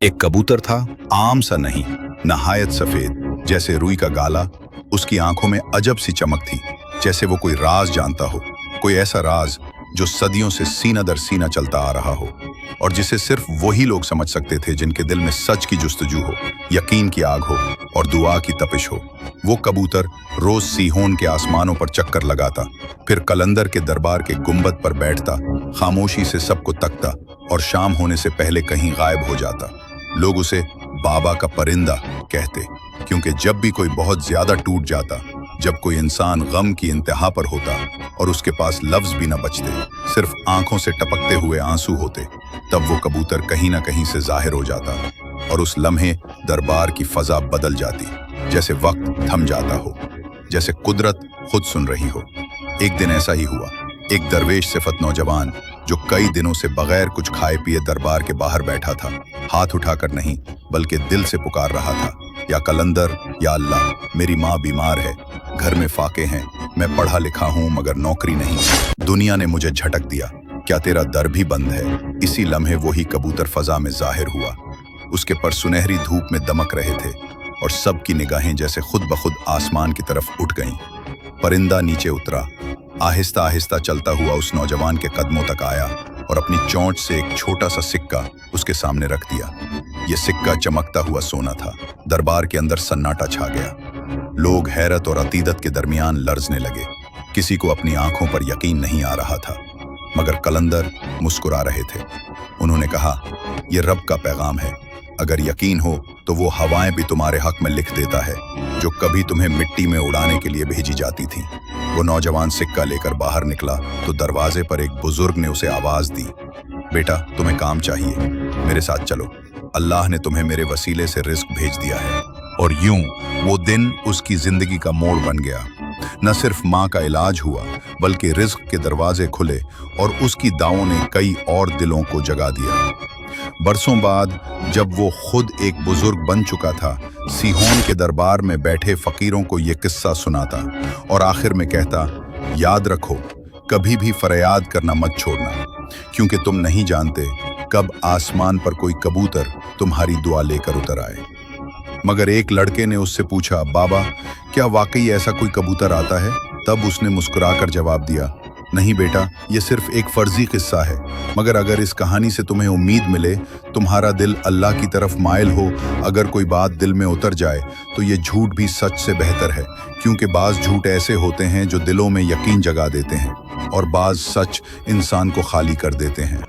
एक कबूतर था, आम सा नहीं, नहायत सफेद, जैसे रुई का गाला। उसकी आंखों में अजब सी चमक थी, जैसे वो कोई राज जानता हो, कोई ऐसा राज जो सदियों से सीना दर सीना चलता आ रहा हो और जिसे सिर्फ वही लोग समझ सकते थे जिनके दिल में सच की जुस्तजू हो, यकीन की आग हो और दुआ की तपिश हो। वो कबूतर रोज सीहोन के आसमानों पर चक्कर लगाता, फिर कलंदर के दरबार के गुंबद पर बैठता, खामोशी से सबको तकता और शाम होने से पहले कहीं गायब हो जाता। लोग उसे बाबा का परिंदा कहते, क्योंकि जब भी कोई बहुत ज्यादा टूट जाता, जब कोई इंसान गम की इंतहा पर होता और उसके पास लफ्ज भी न बचते, सिर्फ आंखों से टपकते हुए आंसू होते, तब वो कबूतर कहीं ना कहीं से जाहिर हो जाता और उस लम्हे दरबार की फजा बदल जाती, जैसे वक्त थम जाता हो, जैसे कुदरत खुद सुन रही हो। एक दिन ऐसा ही हुआ। एक दरवेश सिफत नौजवान जो कई दिनों से बगैर कुछ खाए पिए दरबार के बाहर बैठा था, हाथ उठाकर नहीं बल्कि दिल से पुकार रहा था, या कलंदर, या अल्लाह, मेरी माँ बीमार है, घर में फाके हैं, मैं पढ़ा लिखा हूँ मगर नौकरी नहीं, दुनिया ने मुझे झटक दिया, क्या तेरा दर भी बंद है। इसी लम्हे वही कबूतर फजा में जाहिर हुआ। उसके पर सुनहरी धूप में दमक रहे थे और सबकी निगाहें जैसे खुद ब खुद आसमान की तरफ उठ गईं। परिंदा नीचे उतरा, आहिस्ता आहिस्ता चलता हुआ उस नौजवान के कदमों तक आया और अपनी चोंच से एक छोटा सा सिक्का उसके सामने रख दिया। ये सिक्का चमकता हुआ सोना था। दरबार के अंदर सन्नाटा छा गया। लोग हैरत और अतीदत के दरमियान लर्जने लगे। किसी को अपनी आंखों पर यकीन नहीं आ रहा था, मगर कलंदर मुस्कुरा रहे थे। उन्होंने कहा, यह रब का पैगाम है, अगर यकीन हो तो वो हवाएं भी तुम्हारे हक में लिख देता है जो कभी तुम्हें मिट्टी में उड़ाने के लिए भेजी जाती थी। वो नौजवान सिक्का लेकर बाहर निकला तो दरवाजे पर एक बुजुर्ग ने उसे आवाज दी, बेटा तुम्हें काम चाहिए, मेरे साथ चलो, अल्लाह ने तुम्हें मेरे वसीले से रिस्क भेज दिया है। और यूं वो दिन उसकी जिंदगी का मोड़ बन गया। न सिर्फ माँ का इलाज हुआ बल्कि रिस्क के दरवाजे खुले और उसकी दावों ने कई और दिलों को जगा दिया। बरसों बाद जब वो खुद एक बुजुर्ग बन चुका था, सीहोन के दरबार में बैठे फकीरों को ये किस्सा सुनाता और आखिर में कहता, याद रखो, कभी भी फरियाद करना मत छोड़ना, क्योंकि तुम नहीं जानते कब आसमान पर कोई कबूतर तुम्हारी दुआ लेकर उतर आए। मगर एक लड़के ने उससे पूछा, बाबा क्या वाकई ऐसा कोई कबूतर आता है? तब उसने मुस्कुराकर जवाब दिया, नहीं बेटा, ये सिर्फ एक फर्जी किस्सा है, मगर अगर इस कहानी से तुम्हें उम्मीद मिले, तुम्हारा दिल अल्लाह की तरफ माइल हो, अगर कोई बात दिल में उतर जाए तो ये झूठ भी सच से बेहतर है, क्योंकि बाज झूठ ऐसे होते हैं जो दिलों में यकीन जगा देते हैं और बाज सच इंसान को खाली कर देते हैं।